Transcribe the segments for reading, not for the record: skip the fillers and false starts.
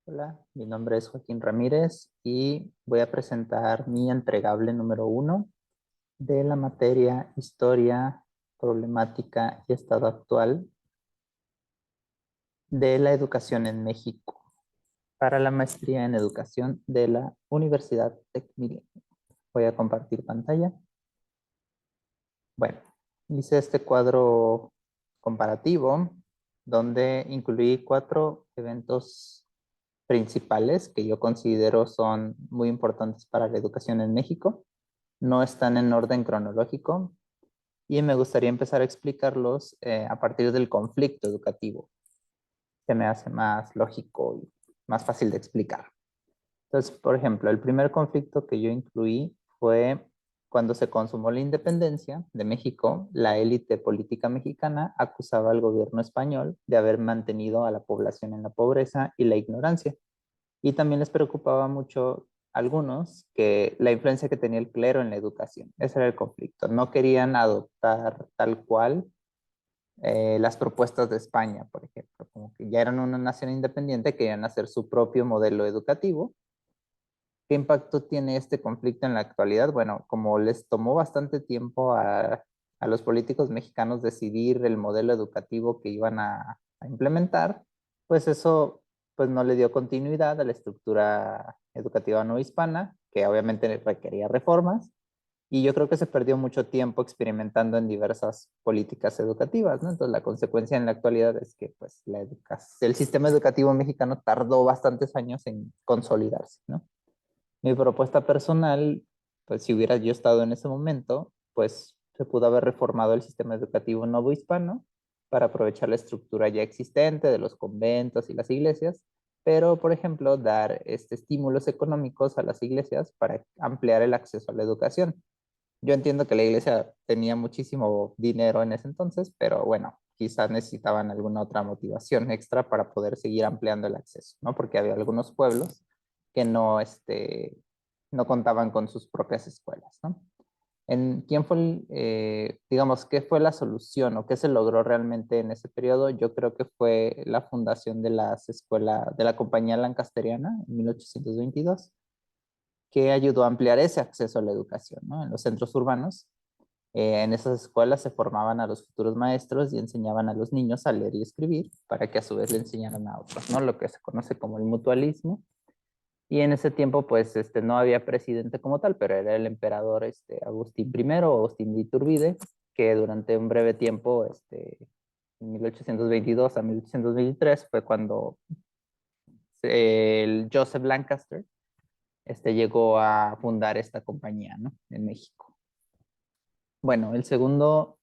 Hola, mi nombre es Joaquín Ramírez y voy a presentar mi entregable número 1 de la materia Historia, Problemática y Estado Actual de la Educación en México para la maestría en Educación de la Universidad TecMilenio. Voy a compartir pantalla. Bueno, hice este cuadro comparativo donde incluí 4 eventos principales que yo considero son muy importantes para la educación en México. No están en orden cronológico y me gustaría empezar a explicarlos a partir del conflicto educativo. Se me hace más lógico y más fácil de explicar. Entonces, por ejemplo, el primer conflicto que yo incluí fue cuando se consumó la independencia de México. La élite política mexicana acusaba al gobierno español de haber mantenido a la población en la pobreza y la ignorancia. Y también les preocupaba mucho a algunos que la influencia que tenía el clero en la educación. Ese era el conflicto. No querían adoptar tal cual las propuestas de España, por ejemplo, como que ya eran una nación independiente, querían hacer su propio modelo educativo. ¿Qué impacto tiene este conflicto en la actualidad? Bueno, como les tomó bastante tiempo a los políticos mexicanos decidir el modelo educativo que iban a implementar, pues eso pues no le dio continuidad a la estructura educativa no hispana, que obviamente requería reformas, y yo creo que se perdió mucho tiempo experimentando en diversas políticas educativas, ¿no? Entonces la consecuencia en la actualidad es que pues el sistema educativo mexicano tardó bastantes años en consolidarse, ¿no? Mi propuesta personal, pues si hubiera yo estado en ese momento, pues se pudo haber reformado el sistema educativo novohispano para aprovechar la estructura ya existente de los conventos y las iglesias, pero, por ejemplo, dar estímulos económicos a las iglesias para ampliar el acceso a la educación. Yo entiendo que la iglesia tenía muchísimo dinero en ese entonces, pero bueno, quizás necesitaban alguna otra motivación extra para poder seguir ampliando el acceso, ¿no? Porque había algunos pueblos que no contaban con sus propias escuelas, ¿no? ¿Quién fue, digamos, qué fue la solución o qué se logró realmente en ese periodo? Yo creo que fue la fundación de las escuelas, de la Compañía Lancasteriana en 1822, que ayudó a ampliar ese acceso a la educación, ¿no? En los centros urbanos. En esas escuelas se formaban a los futuros maestros y enseñaban a los niños a leer y escribir para que a su vez le enseñaran a otros, ¿no? Lo que se conoce como el mutualismo. Y en ese tiempo, pues, no había presidente como tal, pero era el emperador Agustín I o Agustín de Iturbide, que durante un breve tiempo, en 1822 a 1823, fue cuando el Joseph Lancaster llegó a fundar esta compañía, ¿no? En México. Bueno, el segundo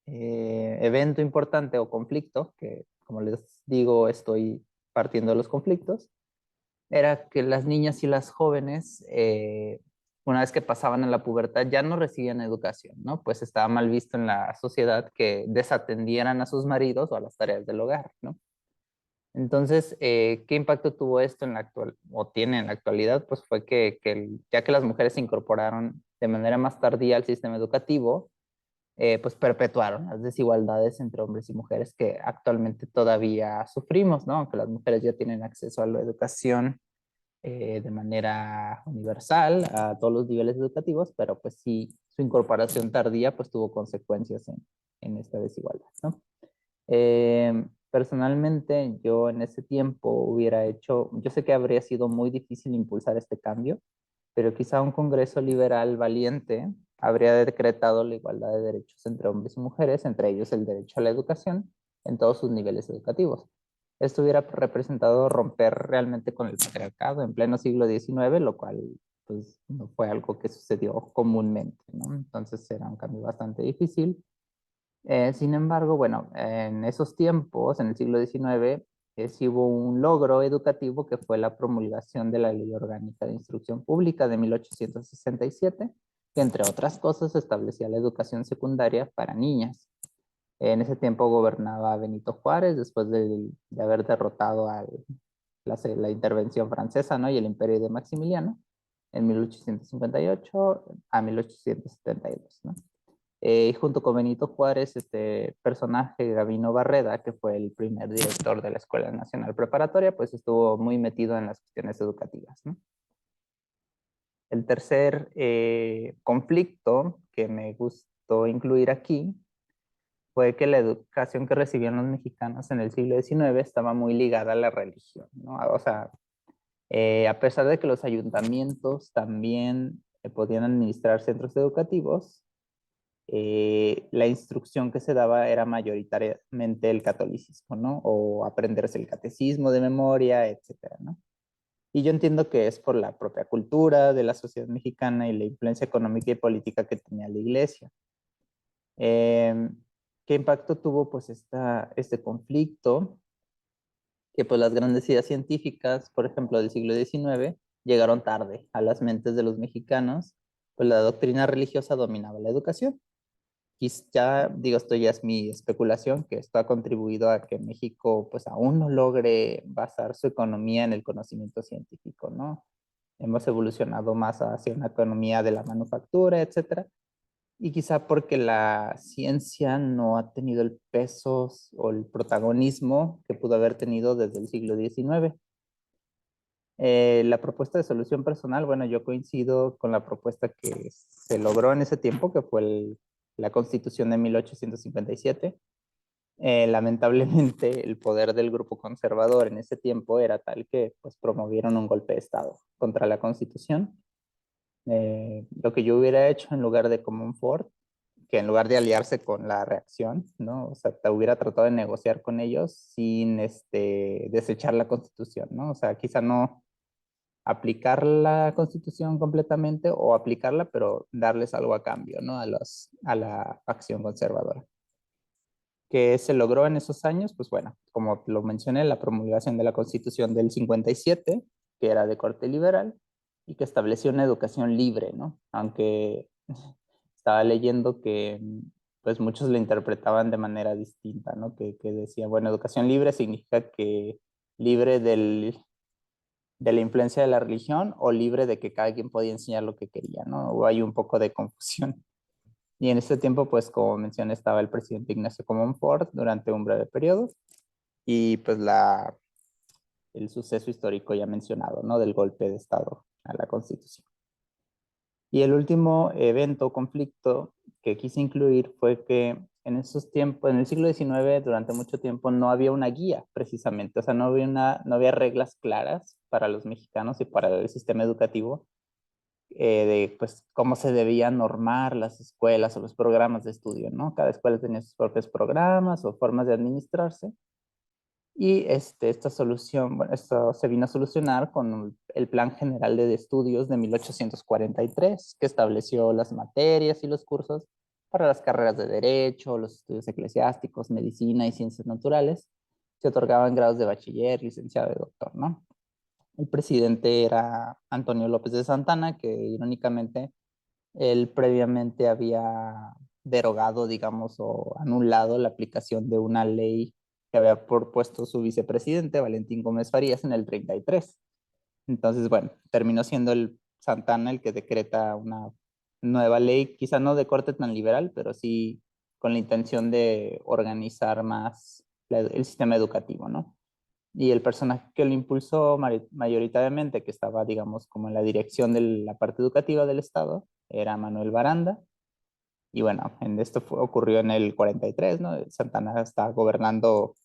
evento importante o conflicto, que como les digo, estoy partiendo de los conflictos, era que las niñas y las jóvenes, una vez que pasaban a la pubertad, ya no recibían educación, ¿no? Pues estaba mal visto en la sociedad que desatendieran a sus maridos o a las tareas del hogar, ¿no? Entonces, ¿qué impacto tuvo esto en la actual, o tiene en la actualidad? Pues fue ya que las mujeres se incorporaron de manera más tardía al sistema educativo, pues perpetuaron las desigualdades entre hombres y mujeres que actualmente todavía sufrimos, ¿no? Aunque las mujeres ya tienen acceso a la educación de manera universal a todos los niveles educativos, pero pues sí, su incorporación tardía pues tuvo consecuencias en esta desigualdad, ¿no? Personalmente, yo en ese tiempo hubiera hecho, yo sé que habría sido muy difícil impulsar este cambio, pero quizá un Congreso liberal valiente habría decretado la igualdad de derechos entre hombres y mujeres, entre ellos el derecho a la educación en todos sus niveles educativos. Esto hubiera representado romper realmente con el patriarcado en pleno siglo XIX, lo cual pues no fue algo que sucedió comúnmente, ¿no? Entonces era un cambio bastante difícil. Sin embargo, bueno, en esos tiempos, en el siglo XIX, sí hubo un logro educativo que fue la promulgación de la Ley Orgánica de Instrucción Pública de 1867, que entre otras cosas establecía la educación secundaria para niñas. En ese tiempo gobernaba Benito Juárez después de haber derrotado a la intervención francesa, ¿no? Y el imperio de Maximiliano en 1858 a 1872, ¿no? Junto con Benito Juárez, este personaje, Gabino Barreda, que fue el primer director de la Escuela Nacional Preparatoria, pues estuvo muy metido en las cuestiones educativas, ¿no? El tercer conflicto que me gustó incluir aquí fue que la educación que recibían los mexicanos en el siglo XIX estaba muy ligada a la religión, ¿no? O sea, a pesar de que los ayuntamientos también podían administrar centros educativos, la instrucción que se daba era mayoritariamente el catolicismo, ¿no? O aprenderse el catecismo de memoria, etcétera, ¿no? Y yo entiendo que es por la propia cultura de la sociedad mexicana y la influencia económica y política que tenía la iglesia. Eh, ¿Qué impacto tuvo pues este conflicto? Que pues las grandes ideas científicas, por ejemplo, del siglo XIX, llegaron tarde a las mentes de los mexicanos, pues la doctrina religiosa dominaba la educación. Quizá, digo, esto ya es mi especulación, que esto ha contribuido a que México pues aún no logre basar su economía en el conocimiento científico, ¿no? Hemos evolucionado más hacia una economía de la manufactura, etcétera, y quizá porque la ciencia no ha tenido el peso o el protagonismo que pudo haber tenido desde el siglo XIX. La propuesta de solución personal, bueno, yo coincido con la propuesta que se logró en ese tiempo, que fue la Constitución de 1857. Lamentablemente, el poder del grupo conservador en ese tiempo era tal que pues, promovieron un golpe de Estado contra la Constitución. Lo que yo hubiera hecho en lugar de Comonfort, que en lugar de aliarse con la reacción, ¿no? O sea, te hubiera tratado de negociar con ellos sin desechar la Constitución, ¿no? O sea, quizá no aplicar la Constitución completamente o aplicarla, pero darles algo a cambio, ¿no? A la facción conservadora. ¿Qué se logró en esos años? Pues bueno, como lo mencioné, la promulgación de la Constitución del 57, que era de corte liberal y que estableció una educación libre, ¿no? Aunque estaba leyendo que pues muchos lo interpretaban de manera distinta, ¿no? Que decía, bueno, educación libre significa que libre de la influencia de la religión o libre de que cada quien podía enseñar lo que quería, ¿no? O hay un poco de confusión. Y en ese tiempo, pues como mencioné, estaba el presidente Ignacio Comonfort durante un breve periodo y pues el suceso histórico ya mencionado, ¿no? Del golpe de Estado a la Constitución. Y el último evento, conflicto que quise incluir fue que en esos tiempos, en el siglo XIX, durante mucho tiempo no había una guía precisamente, o sea, no había reglas claras para los mexicanos y para el sistema educativo de pues cómo se debían normar las escuelas o los programas de estudio, ¿no? Cada escuela tenía sus propios programas o formas de administrarse. Y esta solución, bueno, esto se vino a solucionar con el Plan General de Estudios de 1843, que estableció las materias y los cursos para las carreras de Derecho, los estudios eclesiásticos, medicina y ciencias naturales. Se otorgaban grados de bachiller, licenciado y doctor, ¿no? El presidente era Antonio López de Santana, que irónicamente él previamente había derogado, digamos, o anulado la aplicación de una ley que había propuesto su vicepresidente, Valentín Gómez Farías, en el 33. Entonces, bueno, terminó siendo el Santana el que decreta una nueva ley, quizá no de corte tan liberal, pero sí con la intención de organizar más el sistema educativo, ¿no? Y el personaje que lo impulsó mayoritariamente, que estaba, digamos, como en la dirección de la parte educativa del Estado, era Manuel Baranda. Y bueno, ocurrió en el 43, ¿no? Santana está gobernando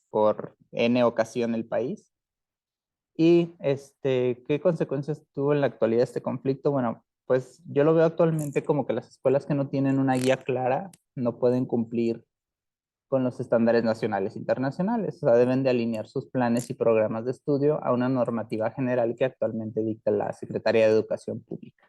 por N ocasión el país. Y ¿qué consecuencias tuvo en la actualidad este conflicto? Bueno, pues yo lo veo actualmente como que las escuelas que no tienen una guía clara no pueden cumplir con los estándares nacionales e internacionales. O sea, deben de alinear sus planes y programas de estudio a una normativa general que actualmente dicta la Secretaría de Educación Pública.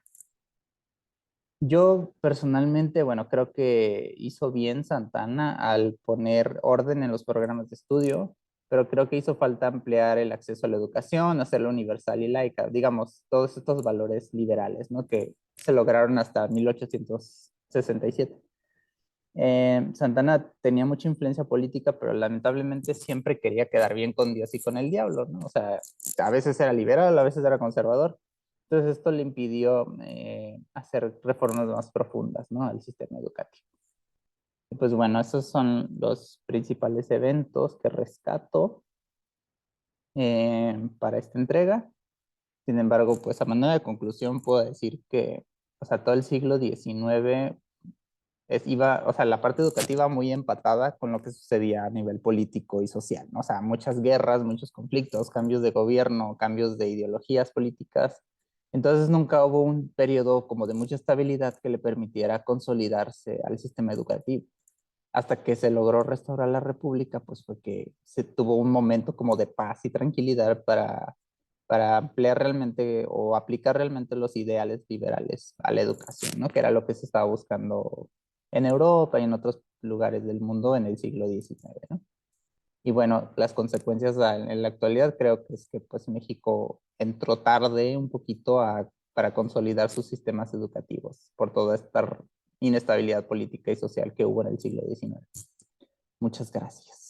Yo personalmente, bueno, creo que hizo bien Santana al poner orden en los programas de estudio, pero creo que hizo falta ampliar el acceso a la educación, hacerla universal y laica, digamos, todos estos valores liberales, ¿no? Que se lograron hasta 1867. Santana tenía mucha influencia política, pero lamentablemente siempre quería quedar bien con Dios y con el diablo, ¿no? O sea, a veces era liberal, a veces era conservador. Entonces esto le impidió hacer reformas más profundas, ¿no?, al sistema educativo. Y pues bueno, esos son los principales eventos que rescato para esta entrega. Sin embargo, pues a manera de conclusión puedo decir que, o sea, todo el siglo XIX iba, o sea, la parte educativa muy empatada con lo que sucedía a nivel político y social, ¿no? O sea, muchas guerras, muchos conflictos, cambios de gobierno, cambios de ideologías políticas. Entonces nunca hubo un periodo como de mucha estabilidad que le permitiera consolidarse al sistema educativo. Hasta que se logró restaurar la república, pues fue que se tuvo un momento como de paz y tranquilidad para ampliar realmente o aplicar realmente los ideales liberales a la educación, ¿no?, que era lo que se estaba buscando en Europa y en otros lugares del mundo en el siglo XIX, ¿no? Y bueno, las consecuencias en la actualidad creo que es que pues México entró tarde un poquito para consolidar sus sistemas educativos por toda esta inestabilidad política y social que hubo en el siglo XIX. Muchas gracias.